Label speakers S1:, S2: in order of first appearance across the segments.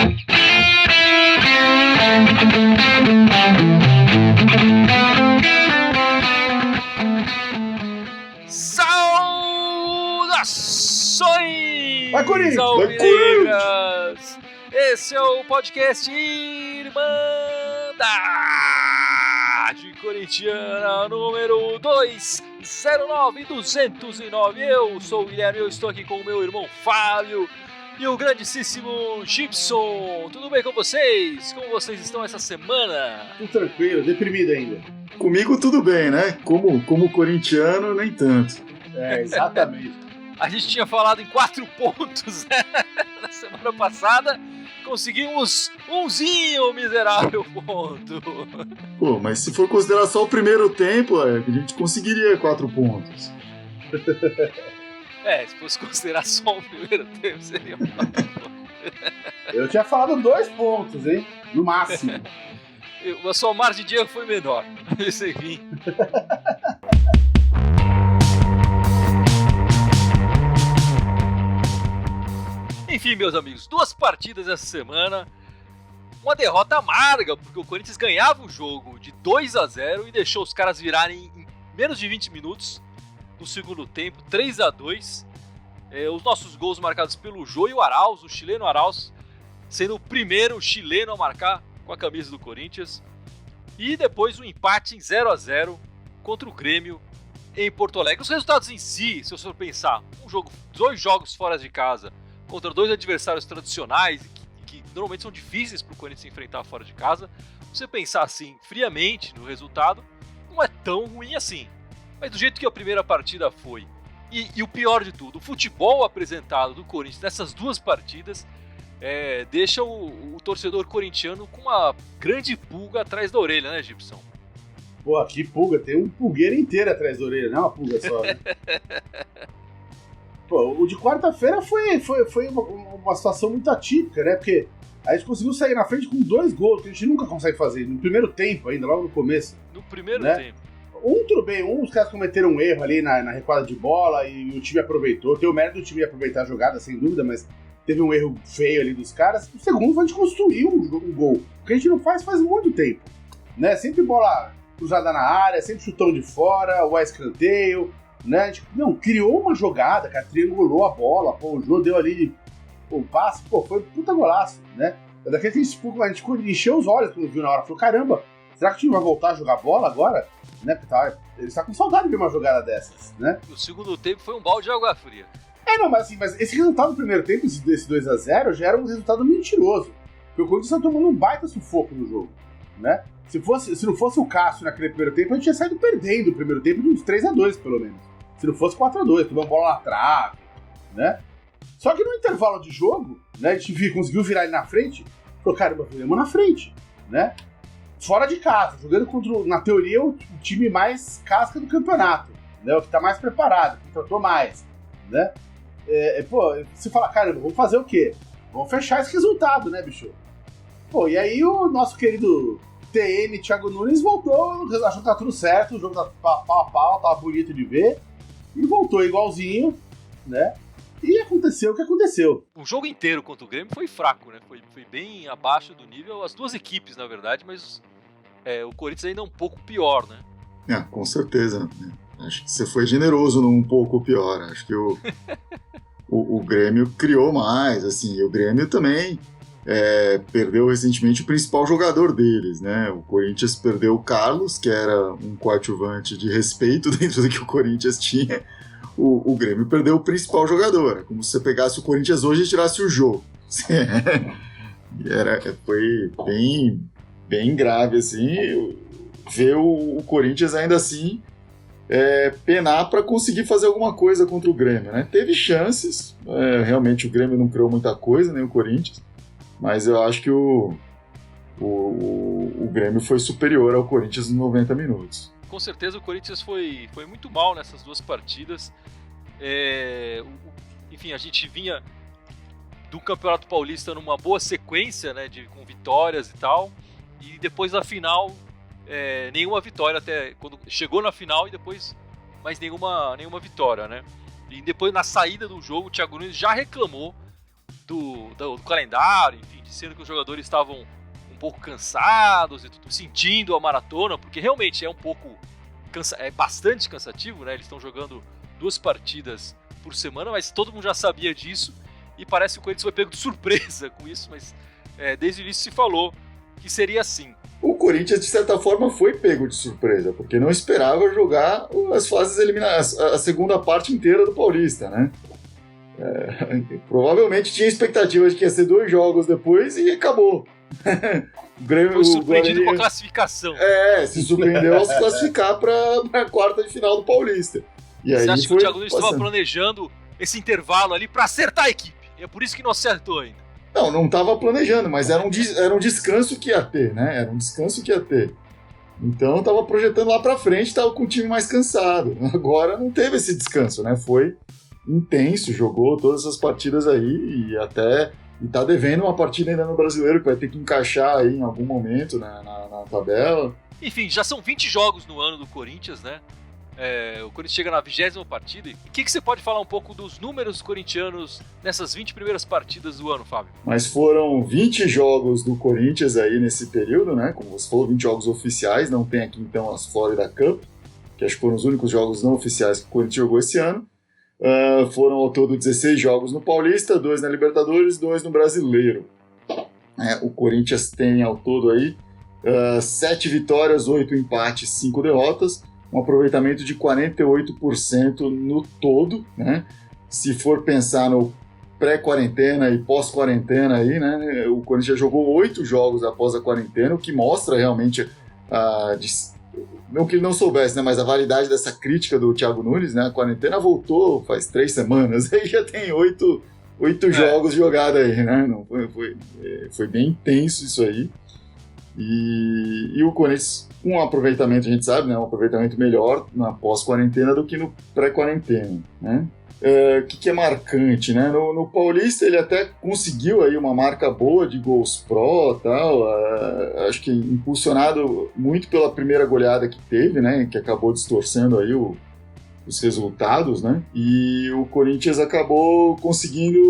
S1: Saudações!
S2: Vai, Corinthians!
S1: Alvinegras! Esse é o podcast Irmandade Corintiana número 209. Eu sou o Guilherme, eu estou aqui com o meu irmão Fábio e o grandíssimo Gibson. Tudo bem com vocês? Como vocês estão essa semana?
S2: Tudo tranquilo, deprimido ainda.
S3: Comigo tudo bem, né? Como corintiano, nem tanto.
S2: É, exatamente.
S1: A gente tinha falado em 4 pontos na semana passada. Conseguimos umzinho miserável ponto.
S3: Pô, mas se for considerar só o primeiro tempo, a gente conseguiria 4 pontos.
S1: Se fosse considerar só o primeiro tempo, seria 4 pontos.
S2: Eu tinha falado 2 pontos, hein? No máximo.
S1: A sua margem de erro foi menor. Esse aqui. Enfim, meus amigos, 2 partidas essa semana. Uma derrota amarga, porque o Corinthians ganhava o jogo de 2-0 e deixou os caras virarem em menos de 20 minutos no segundo tempo, 3-2. Os nossos gols marcados pelo Jô e o Arauz, o chileno Arauz, sendo o primeiro chileno a marcar com a camisa do Corinthians. E depois um empate em 0-0 contra o Grêmio em Porto Alegre. Os resultados em si, se você for pensar, 2 jogos fora de casa contra 2 adversários tradicionais que normalmente são difíceis para o Corinthians enfrentar fora de casa, você pensar assim friamente no resultado, não é tão ruim assim. Mas do jeito que a primeira partida foi, e o pior de tudo, o futebol apresentado do Corinthians nessas 2 partidas deixa o torcedor corintiano com uma grande pulga atrás da orelha, né, Gibson?
S2: Pô, que pulga, tem um pulgueiro inteiro atrás da orelha, não é uma pulga só, né? Pô, o de quarta-feira foi uma situação muito atípica, né? Porque a gente conseguiu sair na frente com 2 gols, que a gente nunca consegue fazer, no primeiro tempo ainda, logo no começo.
S1: No primeiro
S2: né?
S1: tempo.
S2: Tudo bem, os caras cometeram um erro ali na recuada de bola e o time aproveitou. Tem o mérito do time aproveitar a jogada, sem dúvida, mas teve um erro feio ali dos caras. O segundo foi a gente construir um gol, o que a gente não faz muito tempo, né? Sempre bola cruzada na área, sempre chutão de fora, o escanteio, né? A gente criou uma jogada, cara, triangulou a bola, pô, o Jô deu ali o passe, pô, foi um puta golaço, né? Daqui a gente encheu os olhos quando viu na hora, falou, caramba, será que o time vai voltar a jogar bola agora? Né? Porque ele está com saudade de uma jogada dessas, né?
S1: O segundo tempo foi um balde de água fria.
S2: Mas esse resultado do primeiro tempo, desse 2-0, já era um resultado mentiroso. Porque o Corinthians está tomando um baita sufoco no jogo, né? Se não fosse o Cássio naquele primeiro tempo, a gente tinha saído perdendo o primeiro tempo de uns 3-2, pelo menos. Se não fosse 4-2, tomou uma bola na trave, né? Só que no intervalo de jogo, né, a gente conseguiu virar ele na frente, falou, caramba, viramos na frente, né? Fora de casa, jogando contra, na teoria, o time mais casca do campeonato, né? O que tá mais preparado, que tratou mais, né? Você fala, caramba, vamos fazer o quê? Vamos fechar esse resultado, né, bicho? Pô, e aí o nosso querido TN, Thiago Nunes, voltou, achou que tá tudo certo, o jogo tá pau a pau, tava bonito de ver, e voltou igualzinho, né? E aconteceu o que aconteceu.
S1: O jogo inteiro contra o Grêmio foi fraco, né? Foi bem abaixo do nível, as 2 equipes, na verdade, mas o Corinthians ainda é um pouco pior, né?
S3: Com certeza. Acho que você foi generoso num pouco pior. Acho que o Grêmio criou mais, assim, e o Grêmio também perdeu recentemente o principal jogador deles, né? O Corinthians perdeu o Carlos, que era um coadjuvante de respeito dentro do que o Corinthians tinha. O Grêmio perdeu o principal jogador. É como se você pegasse o Corinthians hoje e tirasse o Jô. Foi bem grave, assim, ver o Corinthians ainda assim penar para conseguir fazer alguma coisa contra o Grêmio, né? Teve chances, realmente o Grêmio não criou muita coisa, nem o Corinthians, mas eu acho que o Grêmio foi superior ao Corinthians nos 90 minutos.
S1: Com certeza o Corinthians foi muito mal nessas 2 partidas. Enfim, a gente vinha do Campeonato Paulista numa boa sequência, né, com vitórias e tal, e depois da final nenhuma vitória, até quando chegou na final, e depois mais nenhuma vitória, né? E depois, na saída do jogo, o Thiago Nunes já reclamou do calendário, enfim, de sendo que os jogadores estavam um pouco cansados e tudo, sentindo a maratona, porque realmente é um pouco é bastante cansativo, né? Eles estão jogando 2 partidas por semana, mas todo mundo já sabia disso e parece que o Corinthians foi pego de surpresa com isso, mas desde o início se falou que seria assim.
S3: O Corinthians, de certa forma, foi pego de surpresa, porque não esperava jogar as fases eliminadas, a segunda parte inteira do Paulista, né? Provavelmente tinha expectativa de que ia ser 2 jogos depois e acabou.
S1: Foi surpreendido com a classificação.
S3: Se surpreendeu ao se classificar para a quarta de final do Paulista. E aí
S1: você acha que o Thiago Nunes estava planejando esse intervalo ali para acertar a equipe? E é por isso que não acertou ainda.
S3: Não estava planejando, mas era um descanso que ia ter, né? Era um descanso que ia ter. Então estava projetando lá para frente, estava com o time mais cansado. Agora não teve esse descanso, né? Foi intenso, jogou todas essas partidas aí e tá devendo uma partida ainda no Brasileiro que vai ter que encaixar aí em algum momento, né, na tabela.
S1: Enfim, já são 20 jogos no ano do Corinthians, né? O Corinthians chega na 20ª partida. O que você pode falar um pouco dos números corintianos nessas 20 primeiras partidas do ano, Fábio?
S3: Mas foram 20 jogos do Corinthians aí nesse período, né? Como você falou, 20 jogos oficiais, não tem aqui então as Florida Cup, que acho que foram os únicos jogos não oficiais que o Corinthians jogou esse ano. Foram ao todo 16 jogos no Paulista, 2 na Libertadores, 2 no Brasileiro. O Corinthians tem ao todo aí 7 vitórias, 8 empates, 5 derrotas, um aproveitamento de 48% no todo, né? Se for pensar no pré-quarentena e pós-quarentena aí, né? O Corinthians jogou 8 jogos após a quarentena, o que mostra realmente não que ele não soubesse, né, mas a validade dessa crítica do Thiago Nunes, né? A quarentena voltou faz 3 semanas, aí já tem 8 jogos jogados aí, né? Não, foi bem intenso isso aí. E o Corinthians, um aproveitamento, a gente sabe, né? Um aproveitamento melhor na pós-quarentena do que no pré-quarentena, né? O que é marcante, né? No Paulista ele até conseguiu aí uma marca boa de gols pró e tal, acho que impulsionado muito pela primeira goleada que teve, né? Que acabou distorcendo aí os resultados, né? E o Corinthians acabou conseguindo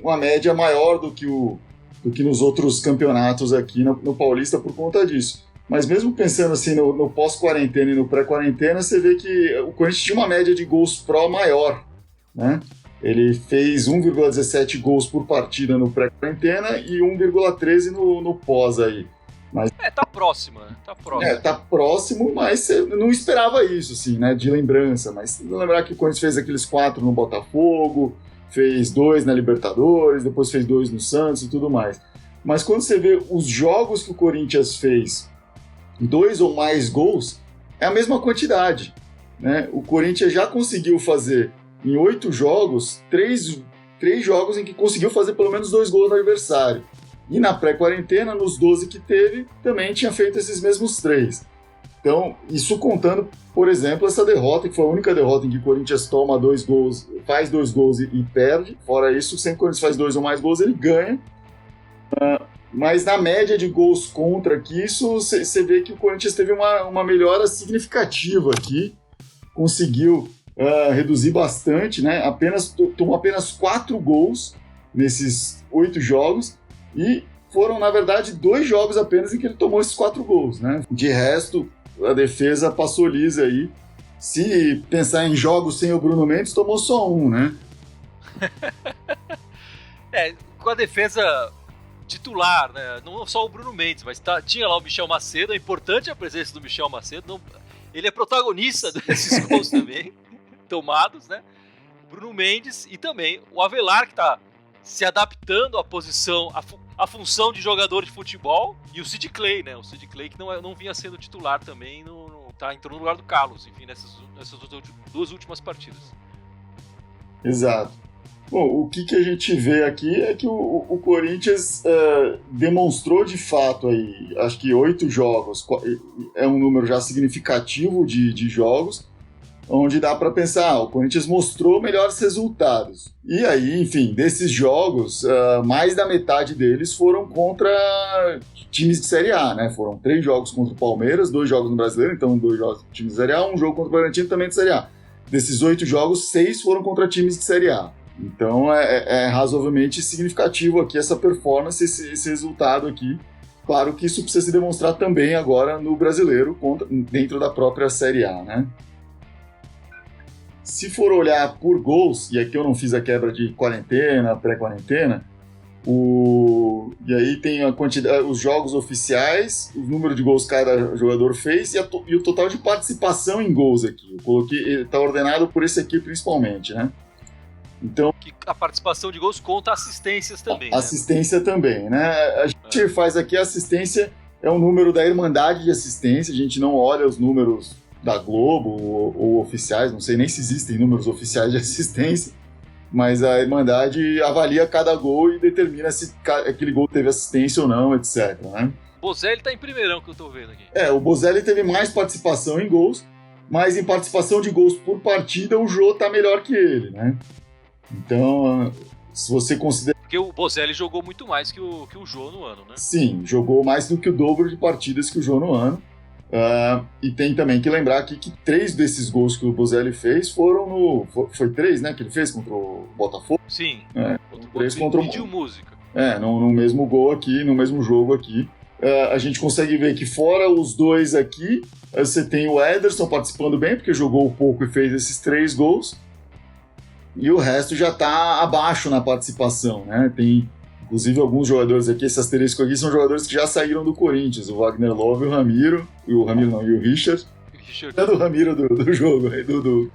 S3: uma média maior do que nos outros campeonatos aqui no Paulista por conta disso. Mas mesmo pensando assim no pós-quarentena e no pré-quarentena, você vê que o Corinthians tinha uma média de gols pró maior, né? Ele fez 1,17 gols por partida no pré-quarentena e 1,13 no pós aí. Mas,
S1: tá próximo, né? Tá próximo.
S3: Tá próximo, mas você não esperava isso, assim, né? De lembrança. Mas lembrar que o Corinthians fez aqueles 4 no Botafogo, fez 2 na Libertadores, depois fez 2 no Santos e tudo mais. Mas quando você vê os jogos que o Corinthians fez 2 ou mais gols, é a mesma quantidade, né? O Corinthians já conseguiu fazer em 8 jogos, 3 jogos em que conseguiu fazer pelo menos 2 gols no adversário. E na pré-quarentena, nos 12 que teve, também tinha feito esses mesmos 3. Então, isso contando, por exemplo, essa derrota, que foi a única derrota em que o Corinthians toma 2 gols, faz 2 gols e perde. Fora isso, sempre que o Corinthians faz 2 ou mais gols, ele ganha. Mas na média de gols contra aqui, isso você vê que o Corinthians teve uma melhora significativa aqui. Conseguiu reduzir bastante, né? Tomou apenas 4 gols nesses 8 jogos e foram, na verdade, 2 jogos apenas em que ele tomou esses 4 gols, né? De resto, a defesa passou lisa aí. Se pensar em jogos sem o Bruno Mendes, tomou só 1, né?
S1: Com a defesa titular, né? Não só o Bruno Mendes, mas tinha lá o Michel Macedo. É importante a presença do Michel Macedo. Ele é protagonista desses gols também, tomados, né? O Bruno Mendes e também o Avelar, que está se adaptando à posição, à função de jogador de futebol, e o Sid Clay, né? O Sid Clay que não vinha sendo titular também, entrou no lugar do Carlos, enfim, nessas 2 últimas partidas.
S3: Exato. Bom, o que a gente vê aqui é que o Corinthians demonstrou de fato aí, acho que 8 jogos é um número já significativo de jogos, onde dá para pensar, o Corinthians mostrou melhores resultados. E aí, enfim, desses jogos, mais da metade deles foram contra times de Série A, né? Foram 3 jogos contra o Palmeiras, 2 jogos no Brasileiro, então 2 jogos de times de Série A, 1 jogo contra o Bragantino também de Série A. Desses 8 jogos, 6 foram contra times de Série A. Então é razoavelmente significativo aqui essa performance, esse resultado aqui. Claro que isso precisa se demonstrar também agora no Brasileiro, dentro da própria Série A, né? Se for olhar por gols, e aqui eu não fiz a quebra de quarentena, pré-quarentena, e aí tem a quantidade, os jogos oficiais, o número de gols que cada jogador fez e o total de participação em gols aqui. Eu coloquei, está ordenado por esse aqui principalmente, né? Então,
S1: que a participação de gols conta assistências também.
S3: Assistência também, né? A gente faz aqui a assistência, é o número da Irmandade de Assistência, a gente não olha os números da Globo ou oficiais, não sei nem se existem números oficiais de assistência, mas a Irmandade avalia cada gol e determina se aquele gol teve assistência ou não, etc. Né?
S1: O Bozelli tá em primeirão, que eu tô vendo aqui.
S3: O Bozelli teve mais participação em gols, mas em participação de gols por partida, o Jô tá melhor que ele, né? Então, se você considera...
S1: Porque o Bozelli jogou muito mais que o Jô no ano, né?
S3: Sim, jogou mais do que o dobro de partidas que o Jô no ano. E tem também que lembrar aqui que 3 desses gols que o Bozelli fez foram no... Foi 3, né, que ele fez contra o Botafogo?
S1: Sim.
S3: 3 contra o...
S1: Pediu música.
S3: No mesmo gol aqui, no mesmo jogo aqui. A gente consegue ver que fora os 2 aqui, você tem o Ederson participando bem, porque jogou pouco e fez esses 3 gols. E o resto já está abaixo na participação, né? Tem, inclusive, alguns jogadores aqui, esse asterisco aqui, são jogadores que já saíram do Corinthians. O Wagner Love e o Ramiro. E o Richard. É do Ramiro do jogo, aí, Dudu.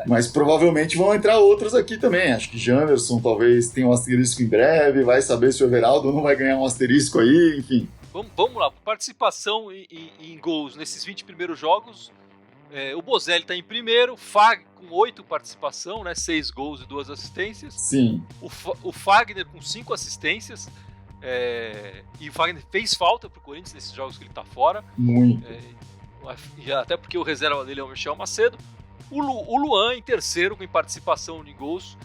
S3: Mas provavelmente vão entrar outros aqui também. Acho que Janderson talvez tenha um asterisco em breve. Vai saber se o Everaldo não vai ganhar um asterisco aí, enfim.
S1: Vamos lá. Participação em gols nesses 20 primeiros jogos. O Bozelli está em primeiro, Fag com 8 participação, né, 6 gols e 2 assistências.
S3: Sim.
S1: O Fagner com 5 assistências. E o Fagner fez falta pro Corinthians nesses jogos que ele tá fora.
S3: Muito.
S1: Até porque o reserva dele é o Michel Macedo. O Luan em terceiro com participação em gols.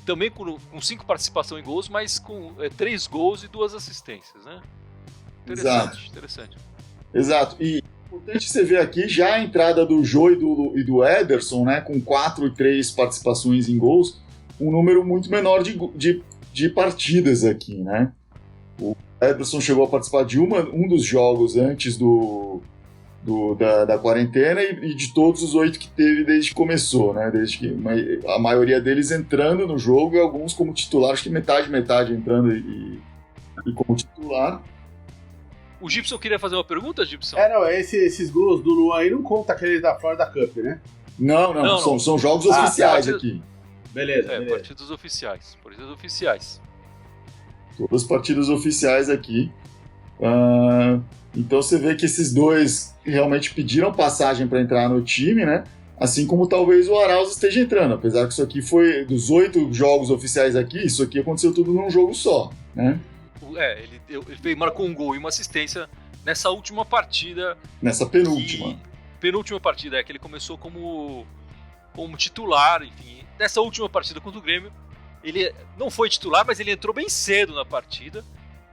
S1: Também com 5 participação em gols, mas com 3 gols e 2 assistências, né? Interessante.
S3: Exato. E importante você ver aqui já a entrada do Jô e do Ederson, né, com 4 e 3 participações em gols, um número muito menor de partidas aqui, né? O Ederson chegou a participar de um dos jogos antes da quarentena e de todos os 8 que teve desde que começou, né? Desde que a maioria deles entrando no jogo e alguns como titular, acho que metade entrando e como titular.
S1: O Gibson queria fazer uma pergunta, Gibson?
S2: Esses gols do Luan aí não conta aquele da Florida Cup, né?
S3: Não. São jogos oficiais aqui.
S2: Beleza.
S1: Partidas oficiais.
S3: Todas as partidas oficiais aqui. Então você vê que esses 2 realmente pediram passagem para entrar no time, né? Assim como talvez o Arauz esteja entrando, apesar que isso aqui foi dos 8 jogos oficiais aqui, isso aqui aconteceu tudo num jogo só, né?
S1: Ele marcou um gol e uma assistência nessa última partida.
S3: Nessa penúltima.
S1: Penúltima partida, que ele começou como titular, enfim. Nessa última partida contra o Grêmio, ele não foi titular, mas ele entrou bem cedo na partida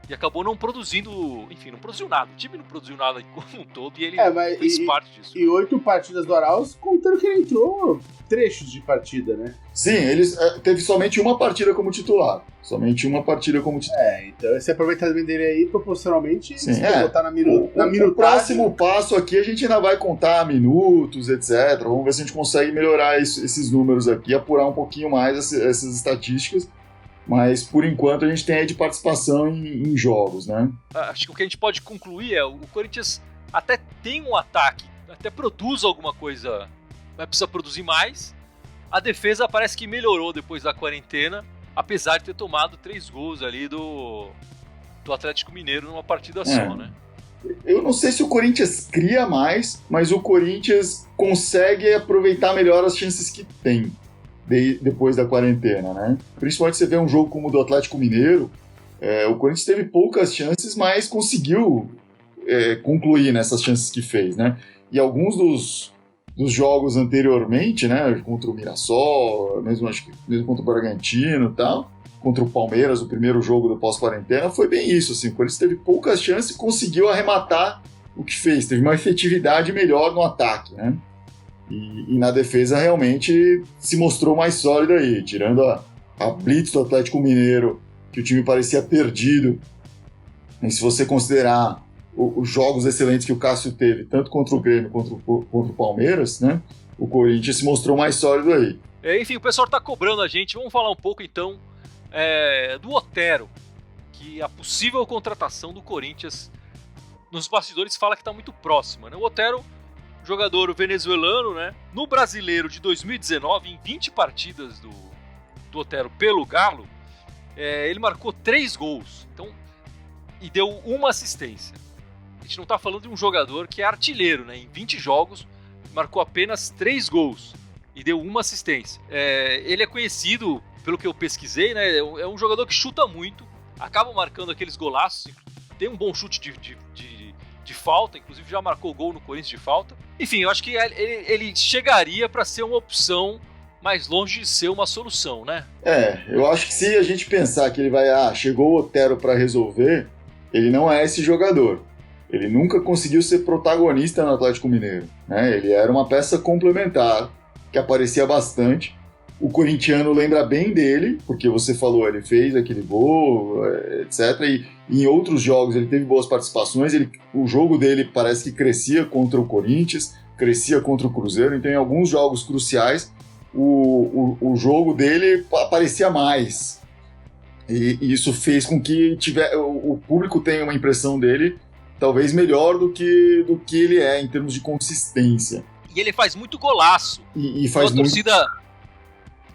S1: e acabou não produzindo, enfim, não produziu nada. O time não produziu nada como um todo e ele fez parte disso.
S2: E 8 partidas do Arauz, contando que ele entrou trechos de partida, né?
S3: Sim, ele teve somente uma partida como titular.
S2: Então esse aproveitamento dele aí, proporcionalmente,
S3: sim,
S2: se botar na minutagem...
S3: O próximo passo aqui, a gente ainda vai contar minutos, etc. Vamos ver se a gente consegue melhorar esses números aqui, apurar um pouquinho mais essas estatísticas. Mas, por enquanto, a gente tem aí de participação em jogos, né?
S1: Acho que o que a gente pode concluir o Corinthians até tem um ataque, até produz alguma coisa, mas precisa produzir mais. A defesa parece que melhorou depois da quarentena, apesar de ter tomado 3 gols ali do Atlético Mineiro numa partida só, né?
S3: Eu não sei se o Corinthians cria mais, mas o Corinthians consegue aproveitar melhor as chances que tem depois da quarentena, né? Principalmente você vê um jogo como o do Atlético Mineiro, o Corinthians teve poucas chances, mas conseguiu concluir nessas chances que fez, né? E alguns dos jogos anteriormente, né, contra o Mirassol, acho que mesmo contra o Bragantino e tal, contra o Palmeiras, o primeiro jogo do pós-quarentena, foi bem isso, assim, o Corinthians teve poucas chances e conseguiu arrematar o que fez, teve uma efetividade melhor no ataque, né? E na defesa realmente se mostrou mais sólido aí, tirando a blitz do Atlético Mineiro, que o time parecia perdido. E se você considerar os jogos excelentes que o Cássio teve, tanto contra o Grêmio quanto contra o Palmeiras, né, o Corinthians se mostrou mais sólido aí.
S1: Enfim, o pessoal está cobrando a gente. Vamos falar um pouco então do Otero, que a possível contratação do Corinthians nos bastidores fala que está muito próxima, né? O Otero, jogador venezuelano, né? No Brasileiro de 2019, em 20 partidas do Otero pelo Galo, ele marcou 3 gols, então, e deu uma assistência. A gente não está falando de um jogador que é artilheiro, né? Em 20 jogos, marcou apenas 3 gols e deu uma assistência. Ele é conhecido, pelo que eu pesquisei, né? É um jogador que chuta muito, acaba marcando aqueles golaços, tem um bom chute de falta, inclusive já marcou gol no Corinthians de falta. Enfim, eu acho que ele chegaria para ser uma opção mais longe de ser uma solução, né?
S3: Eu acho que se a gente pensar que ele vai, chegou o Otero para resolver, ele não é esse jogador. Ele nunca conseguiu ser protagonista no Atlético Mineiro, né? Ele era uma peça complementar, que aparecia bastante. O corintiano lembra bem dele, porque você falou, ele fez aquele gol, etc. E em outros jogos ele teve boas participações. O jogo dele parece que crescia contra o Corinthians, crescia contra o Cruzeiro. Então, em alguns jogos cruciais, o jogo dele aparecia mais. E isso fez com que o público tenha uma impressão dele talvez melhor do que ele é em termos de consistência.
S1: E ele faz muito golaço.
S3: E faz
S1: muito... torcida,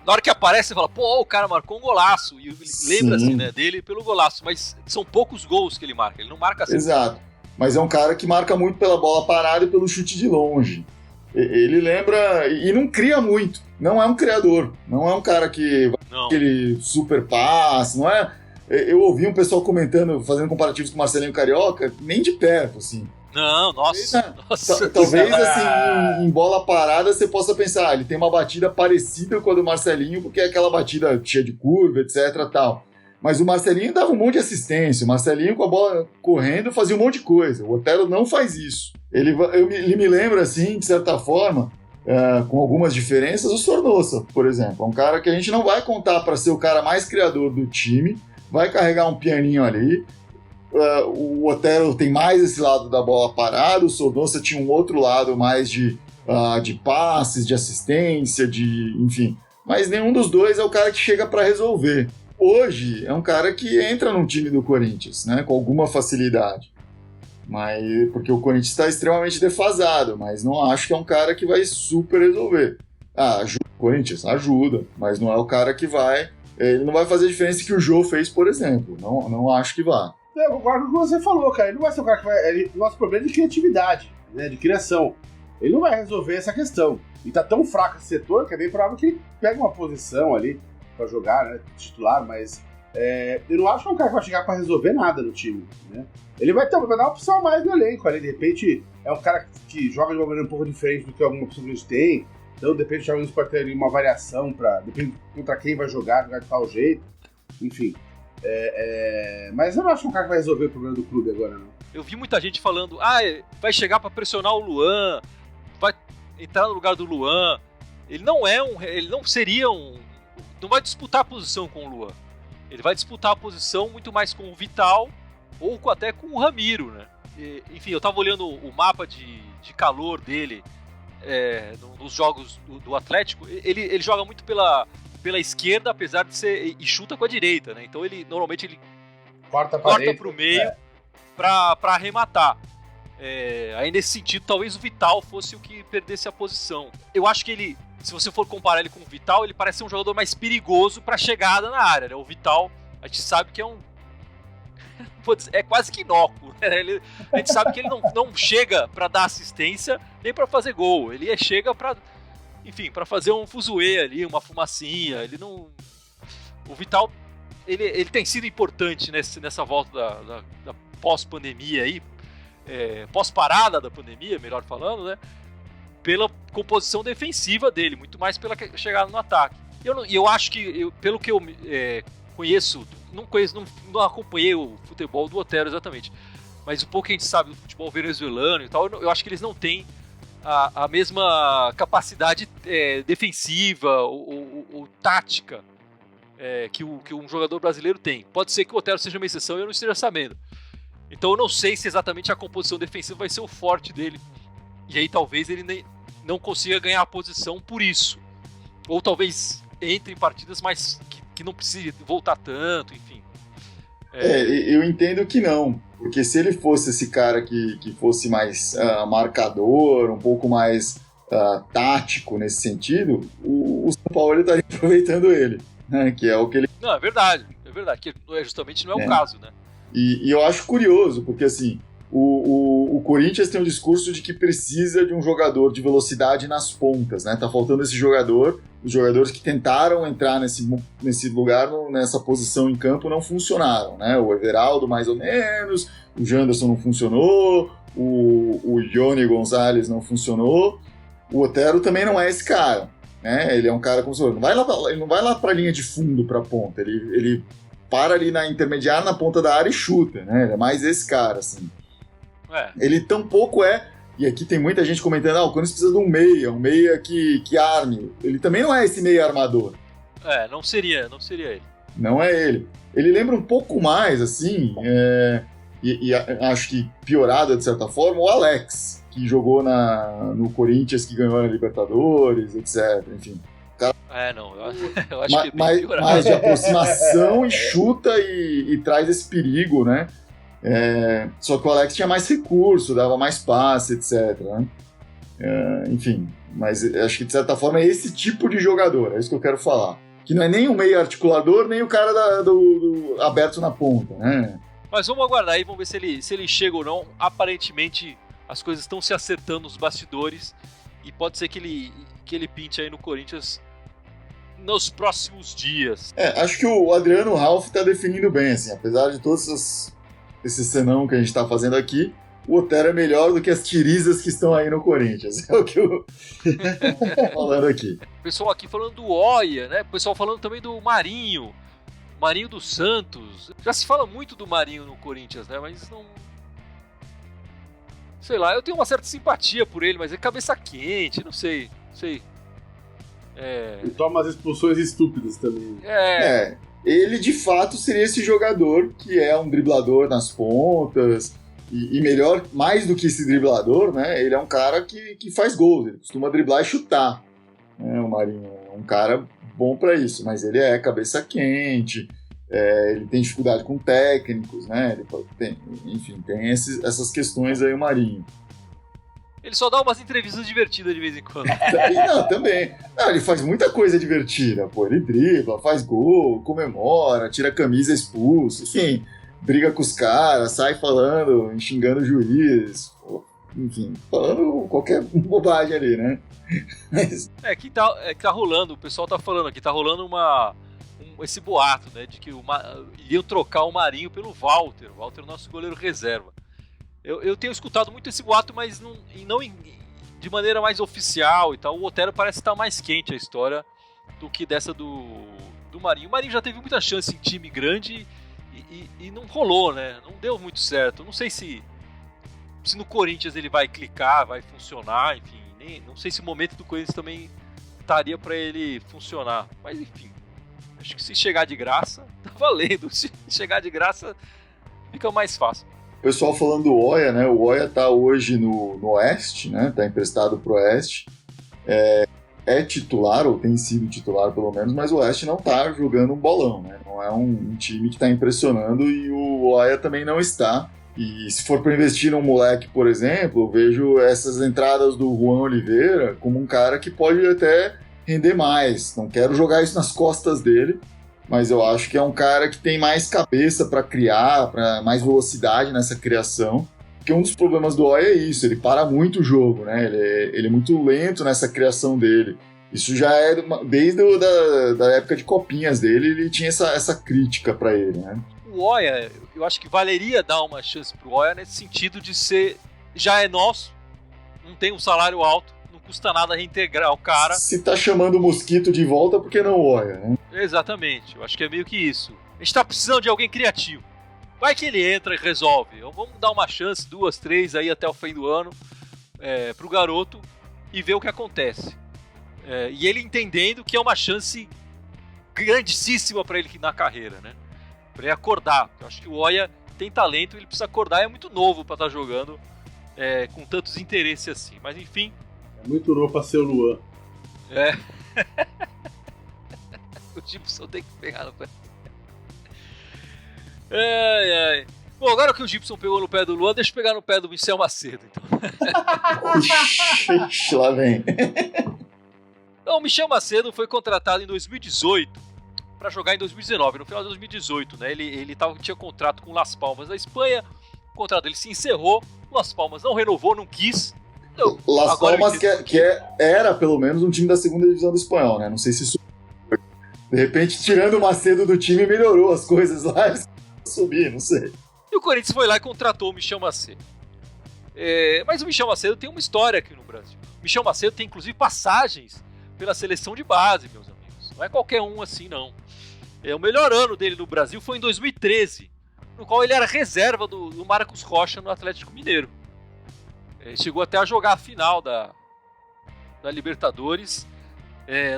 S1: na hora que aparece, você fala, pô, o cara marcou um golaço. E lembra assim, né, dele pelo golaço. Mas são poucos gols que ele marca. Ele não marca assim.
S3: Exato. Mas é um cara que marca muito pela bola parada e pelo chute de longe. Ele lembra... E não cria muito. Não é um criador. Não é um cara que... aquele super passe. Não é... Eu ouvi um pessoal comentando, fazendo comparativos com o Marcelinho Carioca, nem de perto, assim.
S1: Não, nossa.
S3: Talvez, assim, em bola parada, você possa pensar, ele tem uma batida parecida com a do Marcelinho, porque é aquela batida cheia de curva, etc, tal. Mas o Marcelinho dava um monte de assistência, o Marcelinho com a bola correndo fazia um monte de coisa. O Otero não faz isso. Ele me lembra, assim, de certa forma, com algumas diferenças, o Sornosa, por exemplo. É um cara que a gente não vai contar para ser o cara mais criador do time, vai carregar um pianinho ali. O Otero tem mais esse lado da bola parada, o Sornosa tinha um outro lado mais de passes, de assistência, enfim. Mas nenhum dos dois é o cara que chega para resolver. Hoje é um cara que entra no time do Corinthians, né, com alguma facilidade. Porque o Corinthians está extremamente defasado, mas não acho que é um cara que vai super resolver. Ajuda o Corinthians? Ajuda, mas não é o cara que vai... Ele não vai fazer a diferença que o Jô fez, por exemplo. Não acho que vá.
S2: Eu concordo com o que você falou, cara. Ele não vai ser o cara que vai... Nosso problema é de criatividade, né? De criação. Ele não vai resolver essa questão. E tá tão fraco esse setor que é bem provável que ele pegue uma posição ali pra jogar, né? Titular, mas... eu não acho que é um cara que vai chegar pra resolver nada no time, né? Ele vai dar uma opção a mais no elenco ali. De repente, é um cara que joga de uma maneira um pouco diferente do que alguma opção que a gente tem. Então, depende de alguns pode ter ali uma variação depende contra quem vai jogar de tal jeito. Enfim. Mas eu não acho que um cara que vai resolver o problema do clube agora, não.
S1: Eu vi muita gente falando, vai chegar pra pressionar o Luan, vai entrar no lugar do Luan. Ele não vai disputar a posição com o Luan. Ele vai disputar a posição muito mais com o Vital ou até com o Ramiro, né? Enfim, eu tava olhando o mapa de calor dele nos jogos do Atlético. Ele joga muito pela esquerda, apesar de ser... E chuta com a direita, né? Então normalmente ele corta pro meio pra arrematar. Aí nesse sentido, talvez o Vital fosse o que perdesse a posição. Eu acho que ele, se você for comparar ele com o Vital, ele parece ser um jogador mais perigoso pra chegada na área, né? O Vital, a gente sabe que é quase que inócuo, né? A gente sabe que ele não chega pra dar assistência nem pra fazer gol. Ele chega pra, enfim, pra fazer um fuzuê ali, uma fumacinha. O Vital, ele tem sido importante nessa volta da pós-pandemia aí, pós-parada da pandemia, melhor falando, né? Pela composição defensiva dele, muito mais pela chegada no ataque. Eu acho que, pelo que eu conheço, não acompanhei o futebol do Otero exatamente, mas o pouco que a gente sabe do futebol venezuelano e tal, eu acho que eles não têm a mesma capacidade defensiva ou tática que um jogador brasileiro tem. Pode ser que o Otero seja uma exceção e eu não esteja sabendo. Então eu não sei se exatamente a composição defensiva vai ser o forte dele. E aí talvez ele não consiga ganhar a posição por isso. Ou talvez entre em partidas mais que não precise voltar tanto, enfim.
S3: Eu entendo que não. Porque se ele fosse esse cara que fosse mais marcador, um pouco mais tático nesse sentido, o São Paulo estaria aproveitando ele, né? Que é o que ele...
S1: Não, é verdade. Que justamente não é o caso, né?
S3: E eu acho curioso, porque assim, o Corinthians tem um discurso de que precisa de um jogador de velocidade nas pontas, né? Tá faltando esse jogador. Os jogadores que tentaram entrar nesse lugar, nessa posição em campo, não funcionaram, né? O Everaldo, mais ou menos, o Janderson não funcionou, o Johnny Gonzalez não funcionou, o Otero também não é esse cara, né? Ele é um cara como se fosse, ele não vai lá pra linha de fundo, pra ponta, ele para ali na intermediária, na ponta da área e chuta, né? Ele é mais esse cara, assim. Ele tampouco e aqui tem muita gente comentando, o Corinthians precisa de um meia que arme. Ele também não é esse meia armador.
S1: Não seria ele.
S3: Não é ele. Ele lembra um pouco mais, assim, e acho que piorado de certa forma, o Alex, que jogou no Corinthians, que ganhou na Libertadores, etc. Enfim.
S1: Eu acho que é bem piorado.
S3: Mais de aproximação e chuta e traz esse perigo, né? Só que o Alex tinha mais recurso, dava mais passe, etc. Né? Enfim, mas acho que de certa forma é esse tipo de jogador, é isso que eu quero falar. Que não é nem o meio articulador, nem o cara do aberto na ponta, né?
S1: Mas vamos aguardar aí, vamos ver se ele chega ou não. Aparentemente as coisas estão se acertando nos bastidores e pode ser que ele pinte aí no Corinthians nos próximos dias.
S3: Acho que o Adriano Ralph está definindo bem, assim, apesar de todos esse senão que a gente está fazendo aqui, o Otero é melhor do que as tirizas que estão aí no Corinthians. É o que eu falando aqui.
S1: O pessoal aqui falando do Oia, né? O pessoal falando também do Marinho do Santos. Já se fala muito do Marinho no Corinthians, né? Mas não... Sei lá, eu tenho uma certa simpatia por ele, mas é cabeça quente, não sei.
S2: Ele toma as expulsões estúpidas também.
S3: Ele de fato seria esse jogador que é um driblador nas pontas e melhor, mais do que esse driblador, né? Ele é um cara que faz gols, ele costuma driblar e chutar, né? O Marinho é um cara bom para isso, mas ele é cabeça quente, ele tem dificuldade com técnicos, né? Tem essas questões aí o Marinho.
S1: Ele só dá umas entrevistas divertidas de vez em quando.
S3: Também. Ele faz muita coisa divertida, pô. Ele dribla, faz gol, comemora, tira a camisa, expulso, enfim, briga com os caras, sai falando, xingando o juiz, pô, enfim, falando qualquer bobagem ali, né? Mas...
S1: que tá rolando, o pessoal tá falando aqui, tá rolando esse boato, né, de que iriam trocar o Marinho pelo Walter. O Walter é o nosso goleiro reserva. Eu tenho escutado muito esse boato, mas não de maneira mais oficial e tal. O Otero parece estar mais quente a história do que dessa do Marinho. O Marinho já teve muita chance em time grande e não rolou, né? Não deu muito certo. Não sei se no Corinthians ele vai clicar, vai funcionar, enfim. Não sei se o momento do Corinthians também estaria para ele funcionar. Mas enfim, acho que se chegar de graça, tá valendo. Se chegar de graça, fica mais fácil.
S3: O pessoal falando do Oia, né? O Oia tá hoje no Oeste, né? Tá emprestado pro Oeste. É titular, ou tem sido titular pelo menos, mas o Oeste não tá jogando um bolão, né? Não é um time que tá impressionando e o Oia também não está. E se for para investir num moleque, por exemplo, eu vejo essas entradas do Juan Oliveira como um cara que pode até render mais. Não quero jogar isso nas costas dele, mas eu acho que é um cara que tem mais cabeça para criar, para mais velocidade nessa criação. Porque um dos problemas do Oia é isso, ele para muito o jogo, né? Ele é muito lento nessa criação dele. Isso já é desde da época de copinhas dele, ele tinha essa crítica para ele, né?
S1: O Oia, eu acho que valeria dar uma chance pro Oia nesse sentido de ser, já é nosso, não tem um salário alto, não custa nada reintegrar o cara.
S3: Se tá chamando o Mosquito de volta, por que não o Oia, né?
S1: Exatamente, eu acho que é meio que isso. A gente tá precisando de alguém criativo. Vai que ele entra e resolve. Vamos dar uma chance, 2, 3 aí até o fim do ano. pro garoto e ver o que acontece. E ele entendendo que é uma chance grandíssima para ele na carreira, né? Para ele acordar. Eu acho que o Oya tem talento, ele precisa acordar, é muito novo para estar jogando com tantos interesses assim. Mas enfim.
S2: É muito novo para ser o Luan.
S1: O Gibson tem que pegar no pé. Bom, agora que o Gibson pegou no pé do Luan, deixa eu pegar no pé do Michel Macedo, então.
S3: Ixi, lá vem.
S1: Então, o Michel Macedo foi contratado em 2018 para jogar em 2019, no final de 2018, né? Ele tinha contrato com o Las Palmas da Espanha, o contrato dele se encerrou, o Las Palmas não renovou, não quis. Então,
S3: Las Palmas era pelo menos um time da segunda divisão do espanhol, né? Não sei se isso... De repente, tirando o Macedo do time, melhorou as coisas lá, eles subir, não sei.
S1: E o Corinthians foi lá e contratou o Michel Macedo. Mas o Michel Macedo tem uma história aqui no Brasil. O Michel Macedo tem inclusive passagens pela seleção de base, meus amigos. Não é qualquer um assim, não. O melhor ano dele no Brasil foi em 2013, no qual ele era reserva do Marcos Rocha no Atlético Mineiro. Chegou até a jogar a final da Libertadores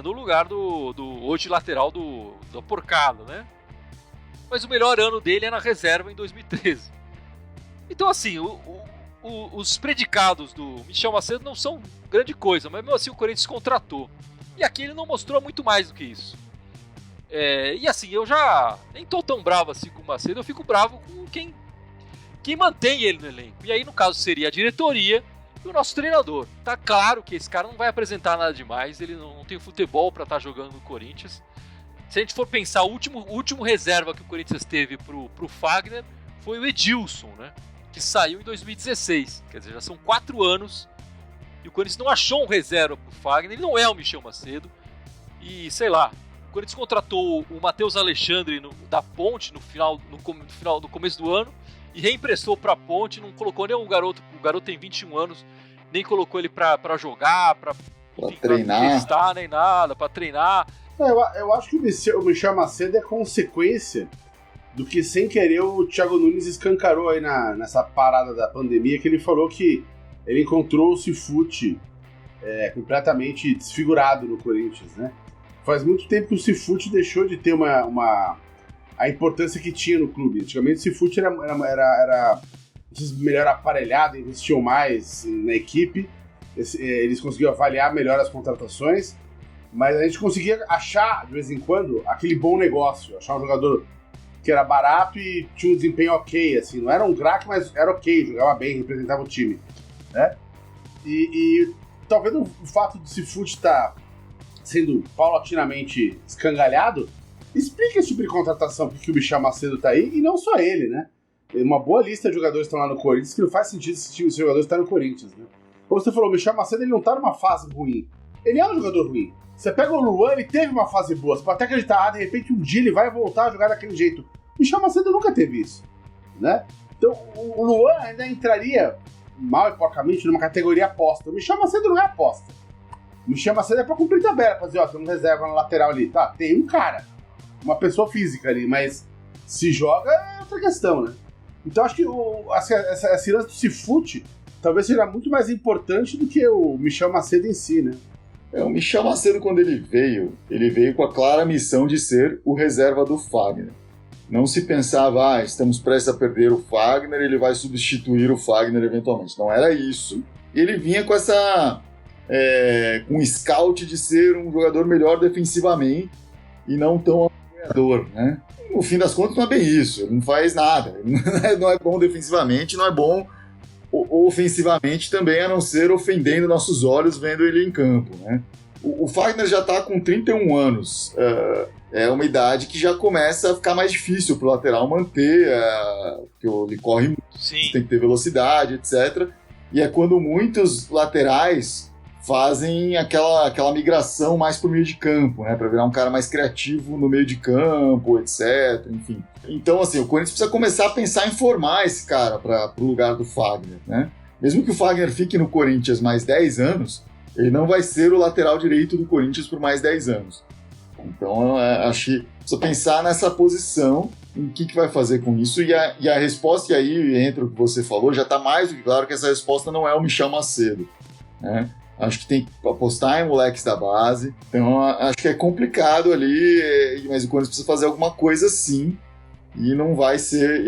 S1: no lugar do hoje lateral do Porcalo, né? Mas o melhor ano dele é na reserva em 2013. Então, assim, os predicados do Michel Macedo não são grande coisa, mas mesmo assim o Corinthians contratou. E aqui ele não mostrou muito mais do que isso. E assim, eu já nem tô tão bravo assim com o Macedo, eu fico bravo com quem mantém ele no elenco. E aí, no caso, seria a diretoria e o nosso treinador. Tá claro que esse cara não vai apresentar nada demais, ele não tem futebol pra estar jogando no Corinthians. Se a gente for pensar, o último reserva que o Corinthians teve pro Fagner foi o Edilson, né? Que saiu em 2016. Quer dizer, já são 4 anos e o Corinthians não achou um reserva pro Fagner. Ele não é o Michel Macedo. E, sei lá, o Corinthians contratou o Matheus Alexandre da Ponte no começo do ano e reemprestou pra Ponte, não colocou nem o garoto tem 21 anos, nem colocou ele pra jogar, pra
S3: treinar,
S1: pra testar, nem nada, pra treinar.
S2: Eu acho que o Michel Macedo é consequência do que, sem querer, o Thiago Nunes escancarou aí nessa parada da pandemia, que ele falou que ele encontrou o Cifute completamente desfigurado no Corinthians, né? Faz muito tempo que o Cifute deixou de ter a importância que tinha no clube. Antigamente o Cifute era melhor aparelhado, investiam mais na equipe, eles conseguiam avaliar melhor as contratações, mas a gente conseguia achar, de vez em quando, aquele bom negócio, achar um jogador que era barato e tinha um desempenho ok, assim, não era um craque, mas era ok, jogava bem, representava o time, né? E talvez o fato de Cifute estar sendo paulatinamente escangalhado explica esse tipo de contratação, porque o Michel Macedo tá aí, e não só ele, né? Uma boa lista de jogadores estão lá no Corinthians, que não faz sentido esse jogador estar no Corinthians, né? Como você falou, o Michel Macedo ele não tá numa fase ruim, ele é um jogador ruim. Você pega o Luan, ele teve uma fase boa, você pode até acreditar, de repente um dia ele vai voltar a jogar daquele jeito. O Michel Macedo nunca teve isso, né? Então o Luan ainda entraria mal e porcamente numa categoria aposta. O Michel Macedo não é aposta. O Michel Macedo é pra cumprir tabela, pra dizer, tem um reserva na lateral ali. Tá, tem um cara, uma pessoa física ali, mas se joga é outra questão, né? Então acho que essa lance do Cifute talvez seja muito mais importante do que o Michel Macedo em si, né?
S3: O Michel Macedo, quando ele veio com a clara missão de ser o reserva do Fagner. Não se pensava, estamos prestes a perder o Fagner, ele vai substituir o Fagner eventualmente. Não era isso. Ele vinha com com um scout de ser um jogador melhor defensivamente e não tão apoiador, né? No fim das contas, não é bem isso. Ele não faz nada. Ele não é bom defensivamente, não é bom ofensivamente também, a não ser ofendendo nossos olhos vendo ele em campo, né? O Fagner já está com 31 anos. É uma idade que já começa a ficar mais difícil para o lateral manter, porque ele corre muito, tem que ter velocidade, etc. E é quando muitos laterais fazem aquela migração mais para o meio de campo, né? Para virar um cara mais criativo no meio de campo, etc. Enfim. Então, assim, o Corinthians precisa começar a pensar em formar esse cara para o lugar do Fagner, né? Mesmo que o Fagner fique no Corinthians mais 10 anos, ele não vai ser o lateral direito do Corinthians por mais 10 anos. Então, acho que precisa pensar nessa posição o que vai fazer com isso? E a resposta, e aí entra o que você falou, já está mais do que claro que essa resposta não é o Michel Macedo, né? Acho que tem que apostar em moleques da base. Então, acho que é complicado ali, mas o Corinthians precisa fazer alguma coisa sim. E não vai ser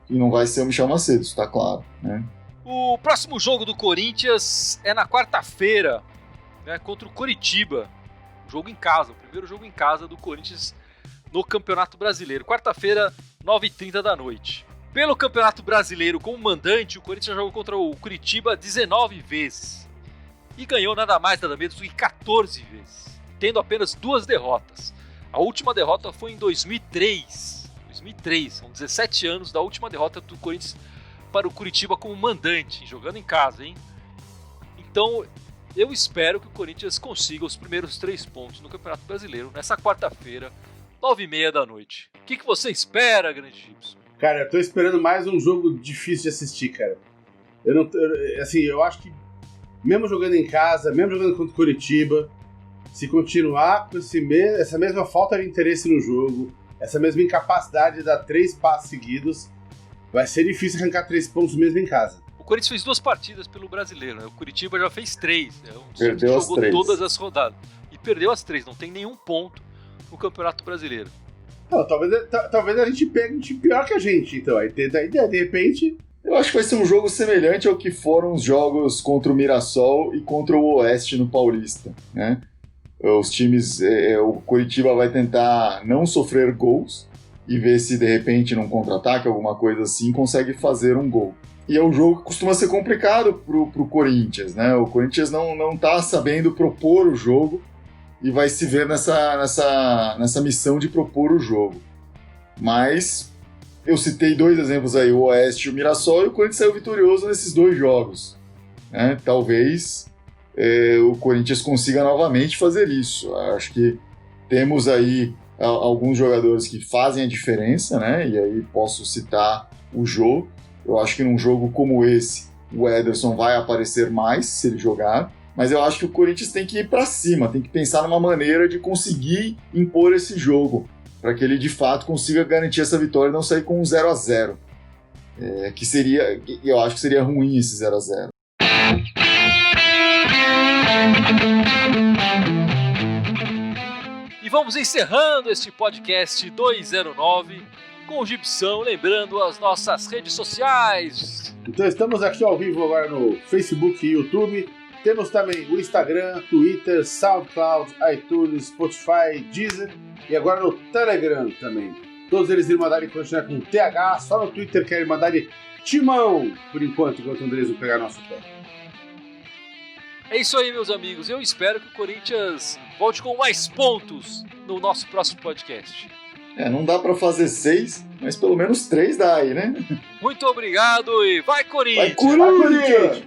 S3: não vai ser o Michel Macedo, isso está claro, né?
S1: O próximo jogo do Corinthians é na quarta-feira, né, contra o Coritiba. Jogo em casa, o primeiro jogo em casa do Corinthians no Campeonato Brasileiro. Quarta-feira, 9h30 da noite. Pelo Campeonato Brasileiro, como mandante, o Corinthians jogou contra o Coritiba 19 vezes. E ganhou nada mais, nada menos do que 14 vezes, tendo apenas 2 derrotas. A última derrota foi em 2003. São 17 anos da última derrota do Corinthians para o Coritiba como mandante, jogando em casa, hein? Então, eu espero que o Corinthians consiga os primeiros 3 pontos no Campeonato Brasileiro nessa quarta-feira, 9h30 da noite. O que você espera, grande Gibson?
S2: Cara, eu tô esperando mais um jogo difícil de assistir, cara. Eu acho que mesmo jogando em casa, mesmo jogando contra o Coritiba, se continuar com essa mesma falta de interesse no jogo, essa mesma incapacidade de dar 3 passos seguidos, vai ser difícil arrancar 3 pontos mesmo em casa.
S1: O Corinthians fez 2 partidas pelo Brasileiro, né? O Curitiba já fez 3. Né?
S3: Perdeu as 3.
S1: Jogou todas as rodadas. E perdeu as 3, não tem nenhum ponto no Campeonato Brasileiro.
S2: Não, talvez a gente pegue um time pior que a gente, então. Aí de repente...
S3: Eu acho que vai ser um jogo semelhante ao que foram os jogos contra o Mirassol e contra o Oeste no Paulista, né? Os times, o Coritiba vai tentar não sofrer gols e ver se de repente num contra-ataque, alguma coisa assim, consegue fazer um gol. E é um jogo que costuma ser complicado pro Corinthians, né? O Corinthians não tá sabendo propor o jogo e vai se ver nessa missão de propor o jogo. Mas eu citei 2 exemplos aí, o Oeste e o Mirassol, e o Corinthians saiu vitorioso nesses 2 jogos, né? Talvez o Corinthians consiga novamente fazer isso. Acho que temos aí alguns jogadores que fazem a diferença, né? E aí posso citar o Jô. Eu acho que num jogo como esse, o Ederson vai aparecer mais se ele jogar, mas eu acho que o Corinthians tem que ir para cima, tem que pensar numa maneira de conseguir impor esse jogo, para que ele de fato consiga garantir essa vitória e não sair com um 0-0. Eu acho que seria ruim esse 0-0.
S1: E vamos encerrando este podcast 209 com o Gibson, lembrando as nossas redes sociais.
S2: Então estamos aqui ao vivo agora no Facebook e YouTube. Temos também o Instagram, Twitter, SoundCloud, iTunes, Spotify, Deezer e agora no Telegram também. Todos eles irem mandar continuar com TH, só no Twitter querem mandar de Timão, por enquanto o Andrés não pegar nosso pé.
S1: É isso aí, meus amigos. Eu espero que o Corinthians volte com mais pontos no nosso próximo podcast.
S3: Não dá pra fazer 6, mas pelo menos 3 dá aí, né?
S1: Muito obrigado e vai, Corinthians!
S3: Vai, Corinthians!
S2: Vai,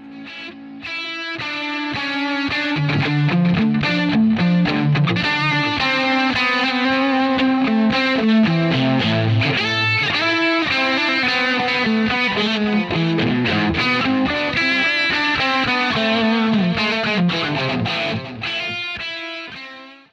S2: Corinthians!